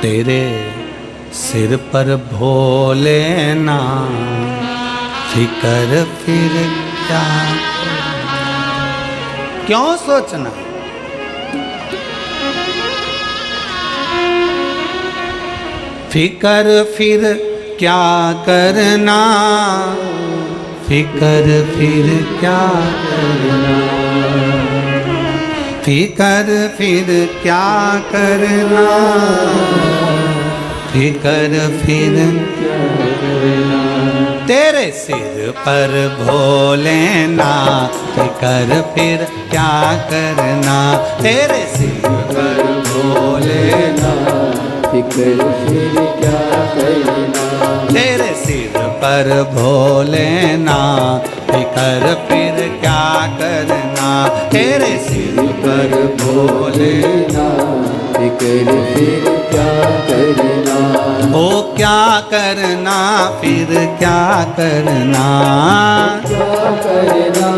तेरे सिर पर भोलेनाथ, फिकर फिर क्या, क्यों सोचना। फिकर फिर क्या करना, फिकर फिर क्या करना, फिकर फिर क्या करना, फिकर फिर क्या करना। तेरे सिर पर भोलेनाथ, फिकर फिर क्या करना। तेरे सिर पर भोलेनाथ, फिकर फिर क्या करना। तेरे सिर पर भोलेनाथ, फिकर फिर क्या करना। तेरे सिर पर भोलेनाथ, फिकर फिर क्या करना। ओ क्या करना, फिर क्या करना, क्या करना,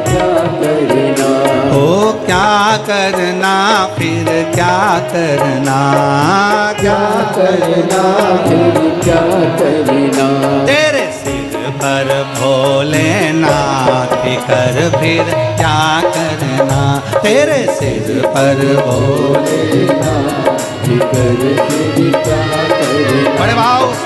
क्या करना। ओ क्या करना, फिर क्या करना, क्या करना, फिर क्या करना। तेरे सिर पर भोलेनाथ, फिकर फिर क्या करना। तेरे सिर पर भोलेनाथ, फिकर फिर क्या करना। बड़े भाव से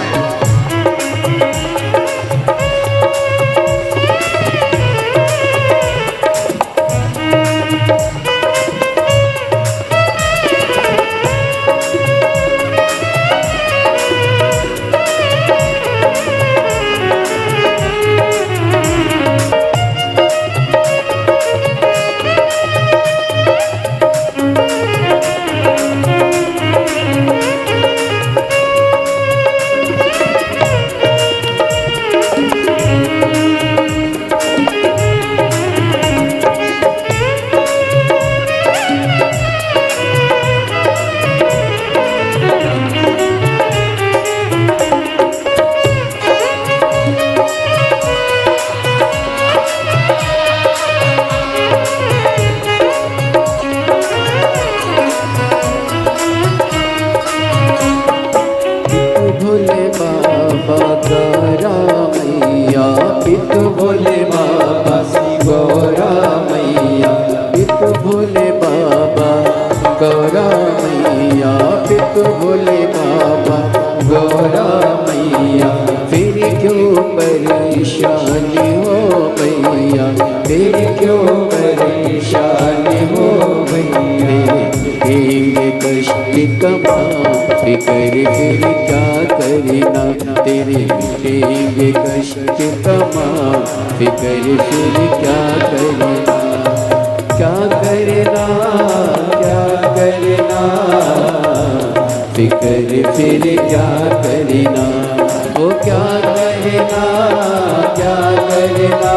भोले बाबा गौरा मैया, पित भोले बाबा गौरा मैया, पित भोले बाबा गौरा मैया। फिर क्यों परेशानी हो मैया, फिर क्यों परेशानी हो मैया। तेरे कष्ट कमा, फिकर फिर क्या करना। तेरे मिटेंगे कष्ट कमा, फिकर फिर क्या करना। क्या करना, क्या करना, फिकर फिर क्या करना। वो क्या करना, क्या करना,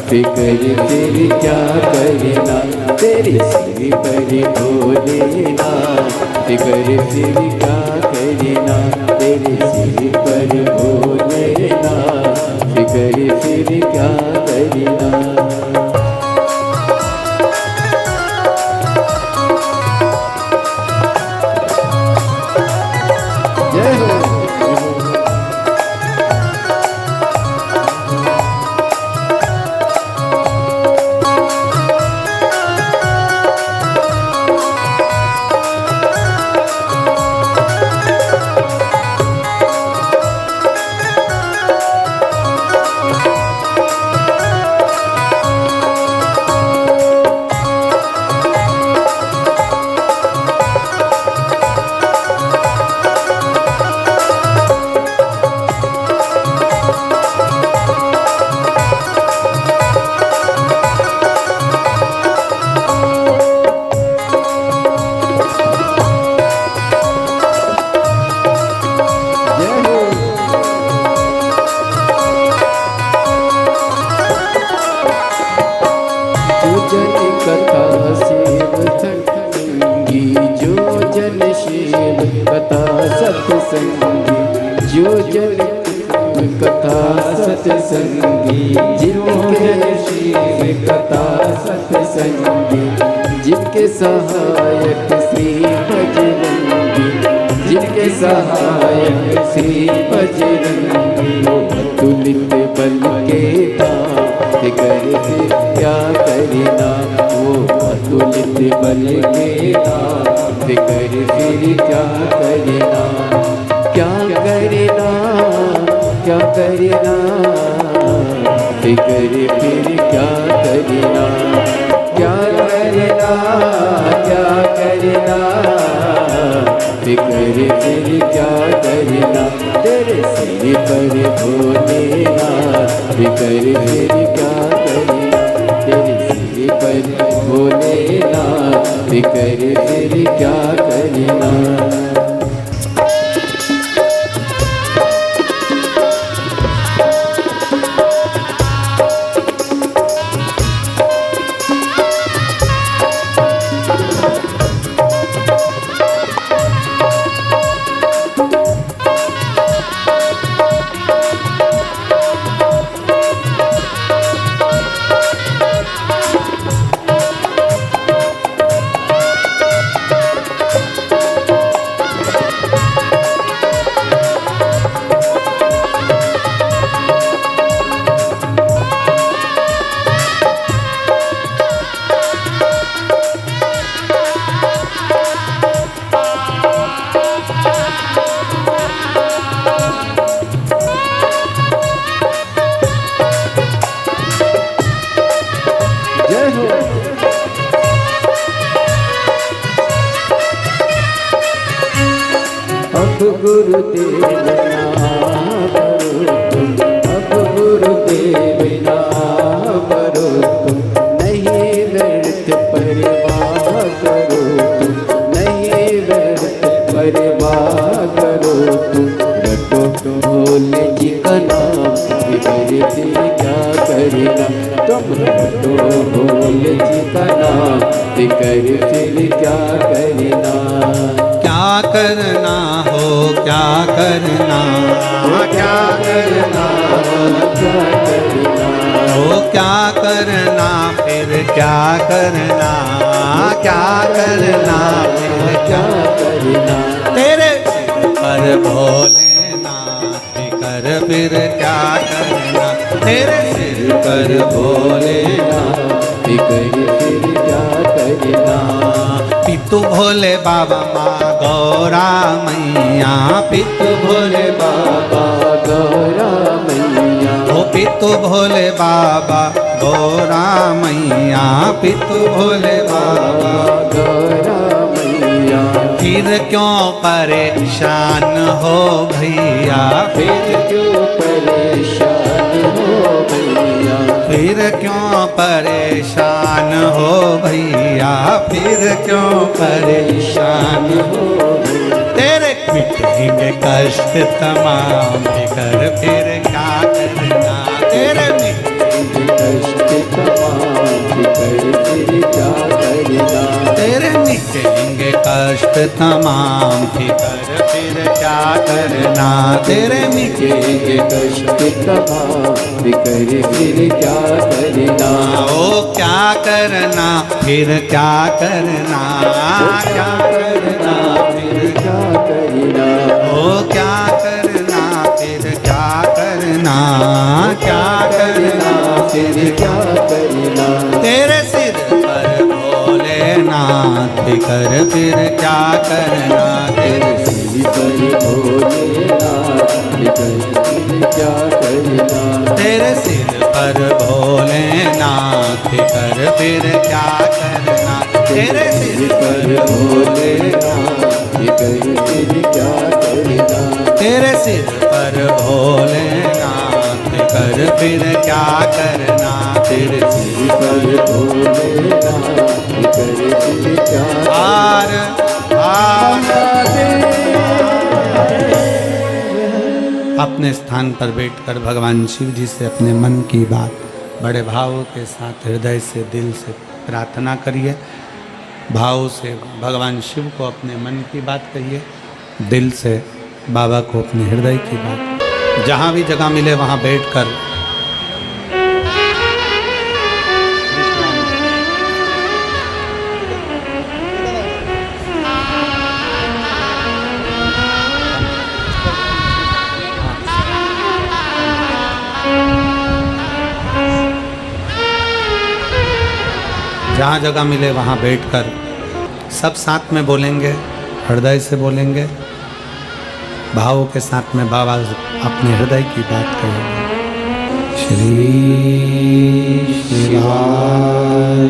फिकर फिर क्या करना। तेरे सिर पर भोलेनाथ, फिकर फिर क्या करना। तेरे सिर पर भोलेनाथ, फिकर फिर क्या करना। जय हो। सत्संगी जो जन कथा सत्संगी, जिनके शिव कथा सत्संगी, जिनके सहायक श्री भजरंगी। सहायक श्री बजरंगी हो अतुलित बल के दात कर फिर क्या करना वो अतुलित बल के दात कर फिर क्या करना क्या करना क्या करना फिकर फिर क्या करना क्या करना क्या करना फिकर फिर क्या करना तेरे सिर पर भोलेनाथ फिकर फिर क्या करना तेरे सिर पर भोलेनाथ फिकर फिर क्या करना गुरुदेव ना करो तुम अब गुरुदेव ना करो तुम नहीं व्यर्थ परवाह करो तुम नहीं व्यर्थ परवाह करो तुम रटो भोले जी का नाम फिर क्या करना तुम रटो भोले जी का नाम फिर क्या करना क्या करना हो क्या करना क्या करना क्या करना हो क्या करना फिर क्या करना क्या करना फिर क्या करना तेरे पर भोलेनाथ फिकर फिर क्या करना तेरे सिर पर भोलेनाथ फिकर फिर क्या करना पितु भोले बाबा माँ गौरा मैया पितु भोले बाबा गौरा मैया ओ पितु भोले बाबा गौरा मैया पितु भोले बाबा गौरा मैया फिर क्यों परेशान हो भैया फिर क्यों परेशान हो भैया फिर क्यों परेशान हो भैया फिर क्यों परेशान हो तेरे मिटेंगे कष्ट तमाम फिकर फिर क्या करना तेरे मिटेंगे कष्ट तमाम फिकर फिर क्या करना तेरे मिटेंगे कष्ट तमाम फिकर फिर क्या करना तेरे मिटेंगे कष्ट तमाम फिकर फिर क्या करना ओ क्या करना फिर क्या करना क्या करना फिर क्या करना ओ क्या करना फिर क्या करना क्या करना फिर क्या करना तेरे सिर पर भोलेनाथ फिकर फिर क्या करना तेरे सिर पर भोलेनाथ फिकर फिर क्या करना तेरे सिर पर भोलेनाथ फिकर फिर क्या करना तेरे सिर पर भोलेनाथ फिकर फिर क्या करना तेरे सिर पर भोलेनाथ फिकर फिर क्या करना तेरे सिर पर भोलेनाथ फिकर फिर क्या आर अपने स्थान पर बैठकर भगवान शिव जी से अपने मन की बात बड़े भाव के साथ हृदय से दिल से प्रार्थना करिए। भाव से भगवान शिव को अपने मन की बात कहिए, दिल से बाबा को अपने हृदय की बात। जहाँ भी जगह मिले वहाँ बैठकर जहाँ जगह मिले वहाँ बैठकर सब साथ में बोलेंगे, हृदय से बोलेंगे, भावों के साथ में बाबा अपने हृदय की बात कहेंगे। श्री शिवाय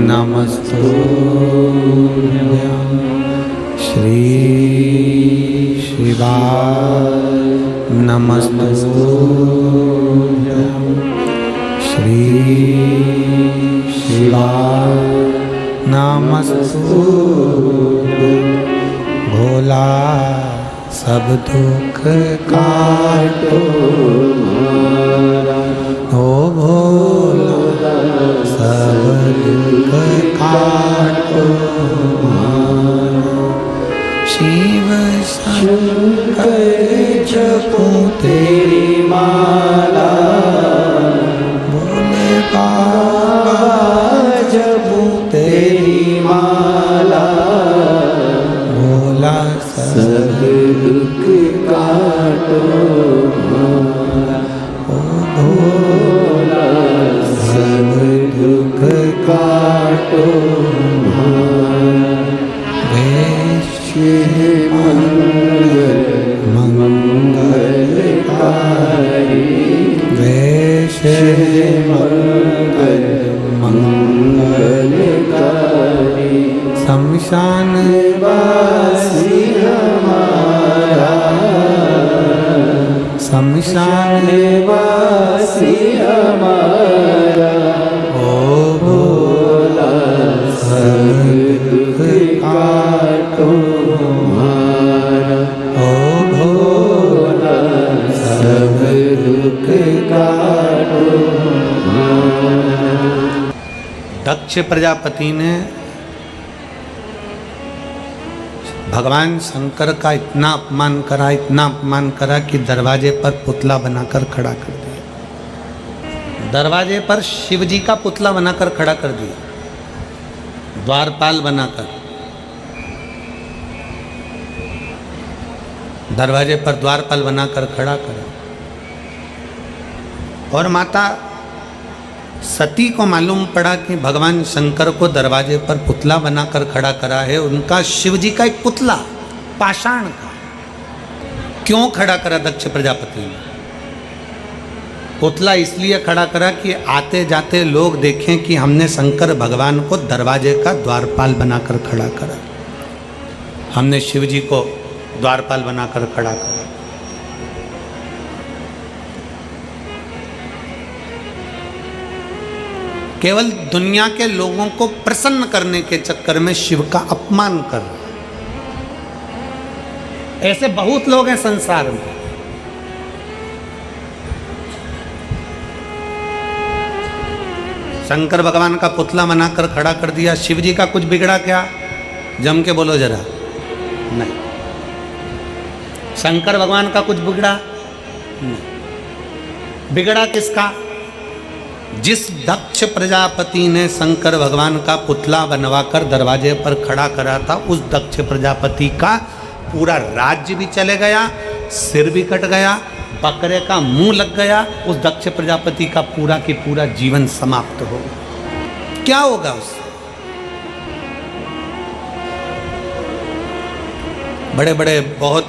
नमस्तुभ्यं, श्री शिवाय नमस्तुभ्यं, श्री शिवाय नमस्तुभ्यं। भोला सब दुख काटो ओ भोला सब दुख काटो। शिव शंकर जपो तेरी माला, भोले बाबा जपो तेरी माला। भोला सब दुख काटो ओ भोला सब दुख काटो। मंगलकारी वेश मंगलकारी शमशान वासी हमारा, शमशान वासी हमारा। ओ भोला सब दुख काटो हमारा, ओ भोला सब दुख काटो हमारा। दक्ष प्रजापति ने भगवान शंकर का इतना अपमान करा कि दरवाजे पर पुतला बनाकर खड़ा कर दिया। दरवाजे पर शिव जी का पुतला बनाकर खड़ा कर दिया, द्वारपाल बनाकर। दरवाजे पर द्वारपाल बनाकर खड़ा करा। और माता सती को मालूम पड़ा कि भगवान शंकर को दरवाजे पर पुतला बनाकर खड़ा करा है, उनका शिव जी का एक पुतला पाषाण का। क्यों खड़ा करा दक्ष प्रजापति ने? पुतला इसलिए खड़ा करा कि आते जाते लोग देखें कि हमने शंकर भगवान को दरवाजे का द्वारपाल बनाकर खड़ा करा, हमने शिव जी को द्वारपाल बनाकर खड़ा करा। केवल दुनिया के लोगों को प्रसन्न करने के चक्कर में शिव का अपमान कर रहा। ऐसे बहुत लोग हैं संसार में। शंकर भगवान का पुतला बनाकर खड़ा कर दिया, शिव जी का कुछ बिगड़ा क्या? जम के बोलो जरा। नहीं, शंकर भगवान का कुछ बिगड़ा नहीं। बिगड़ा किसका? जिस दक्ष प्रजापति ने शंकर भगवान का पुतला बनवाकर दरवाजे पर खड़ा करा था, उस दक्ष प्रजापति का पूरा राज्य भी चले गया, सिर भी कट गया, बकरे का मुंह लग गया। उस दक्ष प्रजापति का पूरा की पूरा जीवन समाप्त हो गया। क्या होगा उससे? बड़े बड़े बहुत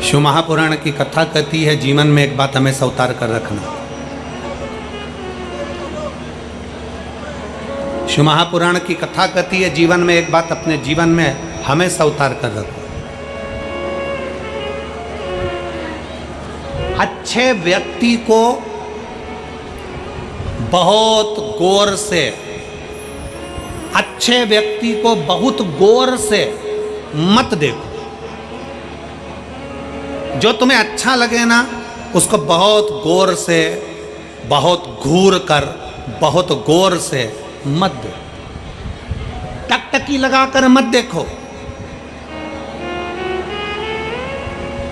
शिव महापुराण की कथा कहती है, जीवन में एक बात हमेशा उतार कर रखना। शिव महापुराण की कथा कहती है, जीवन में एक बात अपने जीवन में हमेशा उतार कर रखो। अच्छे व्यक्ति को बहुत गौर से, अच्छे व्यक्ति को बहुत गौर से मत देखो। जो तुम्हें अच्छा लगे ना, उसको बहुत गौर से, बहुत घूर कर, बहुत गौर से मत देखो। टकटकी लगाकर मत देखो।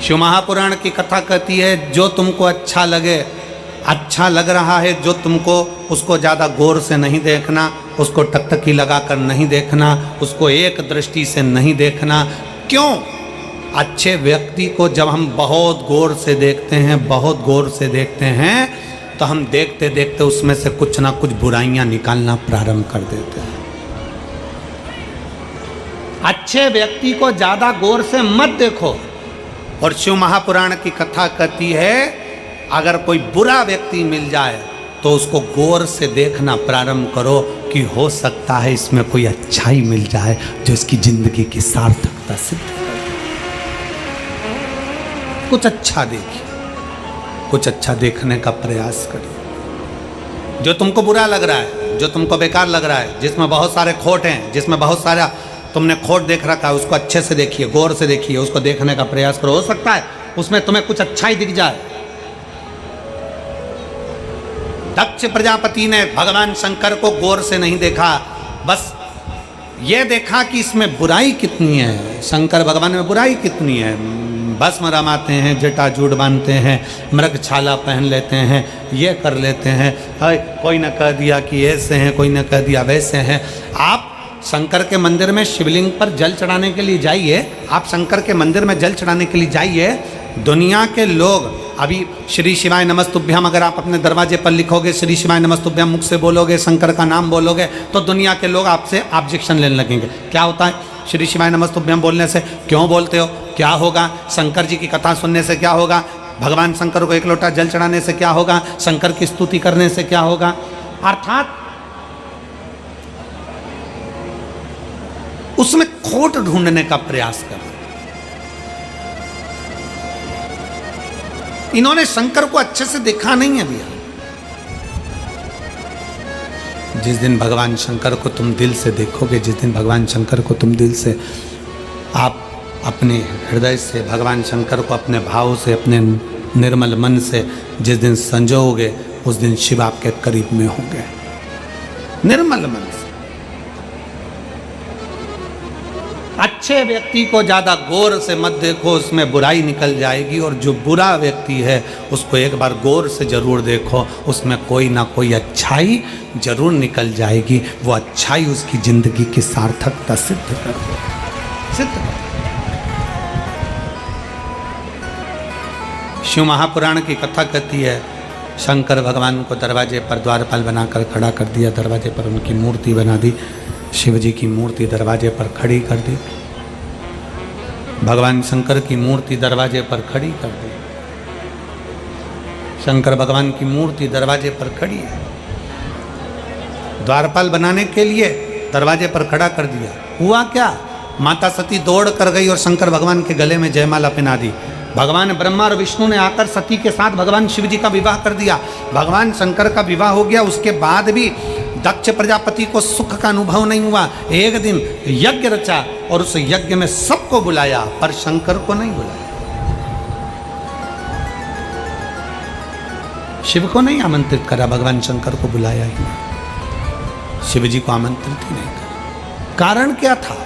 शिव महापुराण की कथा कहती है, जो तुमको अच्छा लगे, अच्छा लग रहा है जो तुमको, उसको ज़्यादा गौर से नहीं देखना, उसको टकटकी लगाकर नहीं देखना, उसको एक दृष्टि से नहीं देखना। क्यों? अच्छे व्यक्ति को जब हम बहुत गौर से देखते हैं, बहुत गौर से देखते हैं, तो हम देखते देखते उसमें से कुछ ना कुछ बुराइयां निकालना प्रारंभ कर देते हैं। अच्छे व्यक्ति को ज्यादा गौर से मत देखो। और शिव महापुराण की कथा कहती है अगर कोई बुरा व्यक्ति मिल जाए तो उसको गौर से देखना प्रारंभ करो कि हो सकता है इसमें कोई अच्छाई मिल जाए जो इसकी जिंदगी की सार्थकता सिद्ध करे। कुछ अच्छा देखिए, कुछ अच्छा देखने का प्रयास करिए। जो तुमको बुरा लग रहा है, जो तुमको बेकार लग रहा है, जिसमें बहुत सारे खोट हैं, जिसमें बहुत सारा तुमने खोट देख रखा है, उसको अच्छे से देखिए, गौर से देखिए, उसको देखने का प्रयास करो। हो सकता है उसमें तुम्हें कुछ अच्छा ही दिख जाए। दक्ष प्रजापति ने भगवान शंकर को गौर से नहीं देखा, बस ये देखा कि इसमें बुराई कितनी है, शंकर भगवान में बुराई कितनी है। भस्म रमाते हैं, जटाजूट बांधते हैं, मृगछाला पहन लेते हैं, ये कर लेते हैं, कोई न कह दिया कि ऐसे हैं, कोई न कह दिया वैसे हैं। आप शंकर के मंदिर में शिवलिंग पर जल चढ़ाने के लिए जाइए, आप शंकर के मंदिर में जल चढ़ाने के लिए जाइए। दुनिया के लोग अभी श्री शिवाय नमस्तुभ्यम अगर आप अपने दरवाजे पर लिखोगे, श्री शिवाय नमस्तुभ्यम मुख से बोलोगे, शंकर का नाम बोलोगे, तो दुनिया के लोग आपसे ऑब्जेक्शन लेने लगेंगे। क्या होता है श्री शिवाय नमस्तुभ्यम बोलने से? क्यों बोलते हो? क्या होगा? शंकर जी की कथा सुनने से क्या होगा? भगवान शंकर को एक लोटा जल चढ़ाने से क्या होगा? शंकर की स्तुति करने से क्या होगा? अर्थात उसमें खोट ढूंढने का प्रयास कर। इन्होंने शंकर को अच्छे से देखा नहीं है भैया। जिस दिन भगवान शंकर को तुम दिल से देखोगे, जिस दिन भगवान शंकर को तुम दिल से, आप अपने हृदय से भगवान शंकर को अपने भाव से, अपने निर्मल मन से जिस दिन संजोगे, उस दिन शिव आपके करीब में होंगे, निर्मल मन से। अच्छे व्यक्ति को ज़्यादा गौर से मत देखो, उसमें बुराई निकल जाएगी। और जो बुरा व्यक्ति है उसको एक बार गौर से ज़रूर देखो, उसमें कोई ना कोई अच्छाई जरूर निकल जाएगी। वो अच्छाई उसकी ज़िंदगी की सार्थकता सिद्ध कर देगी, सिद्ध कर। शिव महापुराण की कथा कहती है शंकर भगवान को दरवाजे पर द्वारपाल बनाकर खड़ा कर दिया, दरवाजे पर उनकी मूर्ति बना दी, शिव जी की मूर्ति दरवाजे पर खड़ी कर दी, भगवान शंकर की मूर्ति दरवाजे पर खड़ी कर दी। शंकर भगवान की मूर्ति दरवाजे पर खड़ी है, द्वारपाल बनाने के लिए दरवाजे पर खड़ा कर दिया। हुआ क्या? माता सती दौड़ कर गई और शंकर भगवान के गले में जयमाला पहना दी। भगवान ब्रह्मा और विष्णु ने आकर सती के साथ भगवान शिव जी का विवाह कर दिया। भगवान शंकर का विवाह हो गया, उसके बाद भी दक्ष प्रजापति को सुख का अनुभव नहीं हुआ। एक दिन यज्ञ रचा और उस यज्ञ में सबको बुलाया, पर शंकर को नहीं बुलाया, शिव को नहीं आमंत्रित करा, भगवान शंकर को बुलाया ही नहीं, शिव जी को आमंत्रित ही नहीं करा। कारण क्या था?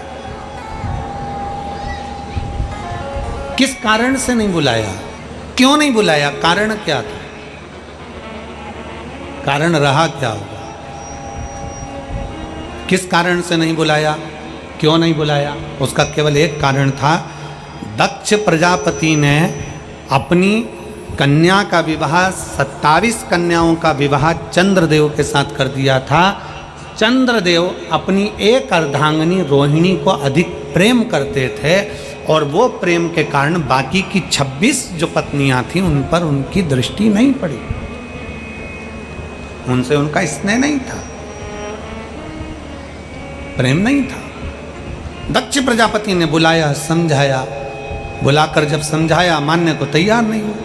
किस कारण से नहीं बुलाया? क्यों नहीं बुलाया? कारण क्या था? कारण रहा क्या होगा? किस कारण से नहीं बुलाया? क्यों नहीं बुलाया? उसका केवल एक कारण था, दक्ष प्रजापति ने अपनी कन्या का विवाह, 27 कन्याओं का विवाह चंद्रदेव के साथ कर दिया था। चंद्रदेव अपनी एक अर्धांगिनी रोहिणी को अधिक प्रेम करते थे और वो प्रेम के कारण बाकी की 26 जो पत्नियां थीं उन पर उनकी दृष्टि नहीं पड़ी, उनसे उनका स्नेह नहीं था, प्रेम नहीं था। दक्ष प्रजापति ने बुलाया, समझाया, बुलाकर जब समझाया मानने को तैयार नहीं हुआ।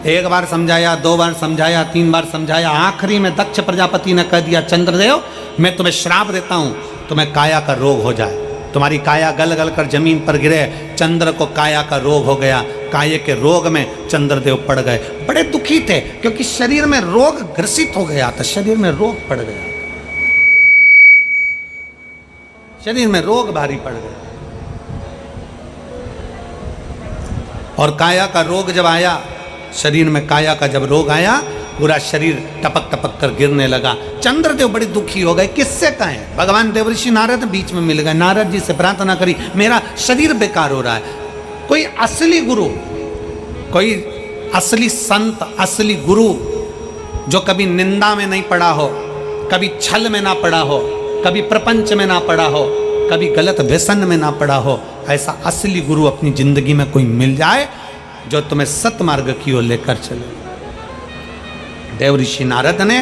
एक बार समझाया, 2 बार समझाया, 3 बार समझाया, आखिरी में दक्ष प्रजापति ने कह दिया, चंद्रदेव मैं तुम्हें श्राप देता हूं, तुम्हें काया का रोग हो जाए, तुम्हारी काया गल गल कर जमीन पर गिरे। चंद्र को काया का रोग हो गया, काये के रोग में चंद्रदेव पड़ गए। बड़े दुखी थे क्योंकि शरीर में रोग ग्रसित हो गया था, शरीर में रोग पड़ गया, शरीर में रोग भारी पड़ गया। और काया का रोग जब आया, शरीर में काया का जब रोग आया, पूरा शरीर टपक टपक कर गिरने लगा। चंद्रदेव बड़े दुखी हो गए। किससे कहें? भगवान देवर्षि नारद बीच में मिल गए। नारद जी से प्रार्थना करी, मेरा शरीर बेकार हो रहा है, कोई असली गुरु, कोई असली संत, असली गुरु जो कभी निंदा में नहीं पड़ा हो, कभी छल में ना पड़ा हो, कभी प्रपंच में ना पड़ा हो, कभी गलत व्यसन में ना पड़ा हो, ऐसा असली गुरु अपनी जिंदगी में कोई मिल जाए जो तुम्हें सतमार्ग की ओर लेकर चले। देव ऋषि नारद ने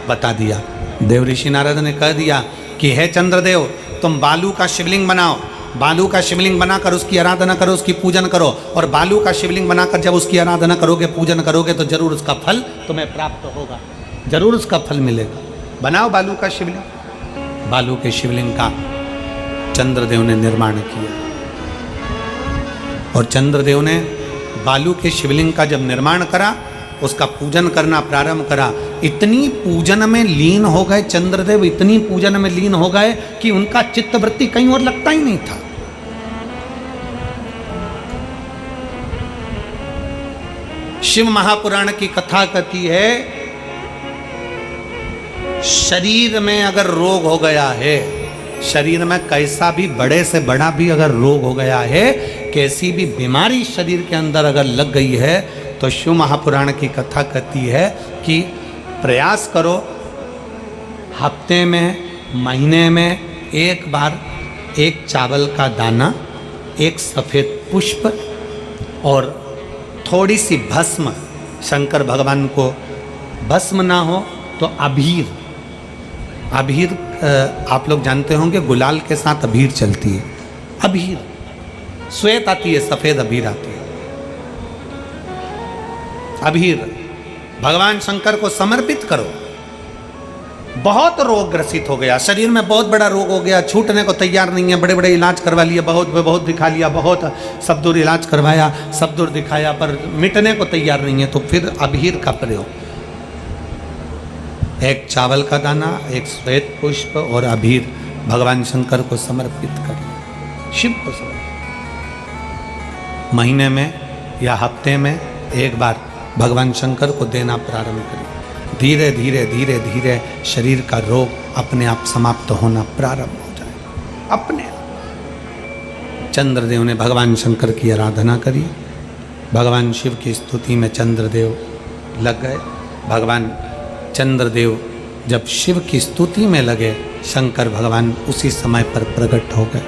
बता दिया, देव ऋषि नारद ने कह दिया कि हे चंद्रदेव, तुम बालू का शिवलिंग बनाओ, बालू का शिवलिंग बनाकर उसकी आराधना करो, उसकी पूजन करो, और बालू का शिवलिंग बनाकर जब उसकी आराधना करोगे, पूजन करोगे, तो जरूर उसका फल तुम्हें प्राप्त होगा, जरूर उसका फल मिलेगा। बनाओ बालू का शिवलिंग। बालू के शिवलिंग का चंद्रदेव ने निर्माण किया, और चंद्रदेव ने बालू के शिवलिंग का जब निर्माण करा, उसका पूजन करना प्रारंभ करा। इतनी पूजन में लीन हो गए चंद्रदेव, इतनी पूजन में लीन हो गए कि उनका चित्तवृत्ति कहीं और लगता ही नहीं था। शिव महापुराण की कथा कहती है, शरीर में अगर रोग हो गया है, शरीर में कैसा भी बड़े से बड़ा भी अगर रोग हो गया है, कैसी भी बीमारी शरीर के अंदर अगर लग गई है, तो शिव महापुराण की कथा कहती है कि प्रयास करो, हफ्ते में, महीने में एक बार एक चावल का दाना, एक सफ़ेद पुष्प और थोड़ी सी भस्म, शंकर भगवान को भस्म ना हो तो अबीर, अबीर आप लोग जानते होंगे, गुलाल के साथ अबीर चलती है, अबीर श्वेत आती है, सफ़ेद अबीर आती है, अबीर भगवान शंकर को समर्पित करो। बहुत रोग ग्रसित हो गया, शरीर में बहुत बड़ा रोग हो गया, छूटने को तैयार नहीं है, बड़े बड़े इलाज करवा लिए, बहुत दिखा लिया, बहुत सब दूर इलाज करवाया, सब दूर दिखाया, पर मिटने को तैयार नहीं है, तो फिर अबीर का प्रयोग, एक चावल का दाना, एक श्वेत पुष्प और अबीर भगवान शंकर को समर्पित करिए, शिव को समर्पित। महीने में या हफ्ते में एक बार भगवान शंकर को देना प्रारंभ करिए। धीरे धीरे धीरे धीरे शरीर का रोग अपने आप समाप्त होना प्रारंभ हो जाए अपने आप। चंद्रदेव ने भगवान शंकर की आराधना करी, भगवान शिव की स्तुति में चंद्रदेव लग गए। भगवान चंद्रदेव जब शिव की स्तुति में लगे, शंकर भगवान उसी समय पर प्रकट हो गए।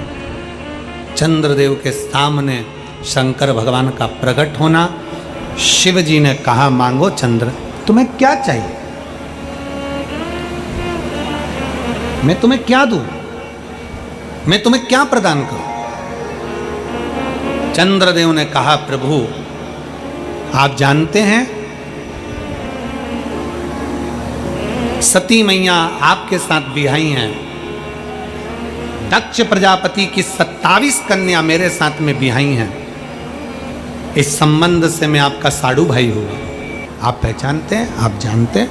चंद्रदेव के सामने शंकर भगवान का प्रकट होना, शिव जी ने कहा, मांगो चंद्र, तुम्हें क्या चाहिए, मैं तुम्हें क्या दूं, मैं तुम्हें क्या प्रदान करूं। चंद्रदेव ने कहा, प्रभु आप जानते हैं सती मैया आपके साथ बिहाई हैं, दक्ष प्रजापति की 27 कन्या मेरे साथ में बिहाई हैं, इस संबंध से मैं आपका साड़ू भाई हुआ, आप पहचानते हैं, आप जानते हैं।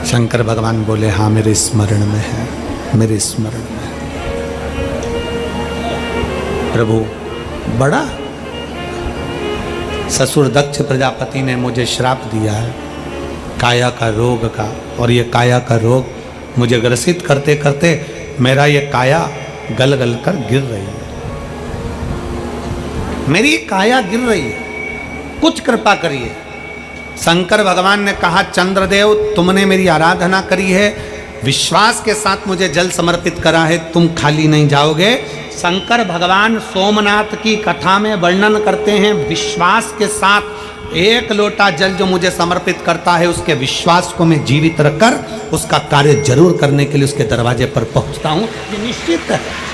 शंकर भगवान बोले, हाँ मेरे स्मरण में है, मेरे स्मरण में है। प्रभु बड़ा ससुर दक्ष प्रजापति ने मुझे श्राप दिया है काया का रोग का, और ये काया का रोग मुझे ग्रसित करते करते मेरा ये काया गल गल कर गिर रही है, मेरी काया गिर रही है, कुछ कृपा करिए। शंकर भगवान ने कहा, चंद्रदेव तुमने मेरी आराधना करी है, विश्वास के साथ मुझे जल समर्पित करा है, तुम खाली नहीं जाओगे। शंकर भगवान सोमनाथ की कथा में वर्णन करते हैं, विश्वास के साथ एक लोटा जल जो मुझे समर्पित करता है, उसके विश्वास को मैं जीवित रखकर उसका कार्य जरूर करने के लिए उसके दरवाजे पर पहुंचता हूं, ये निश्चित है।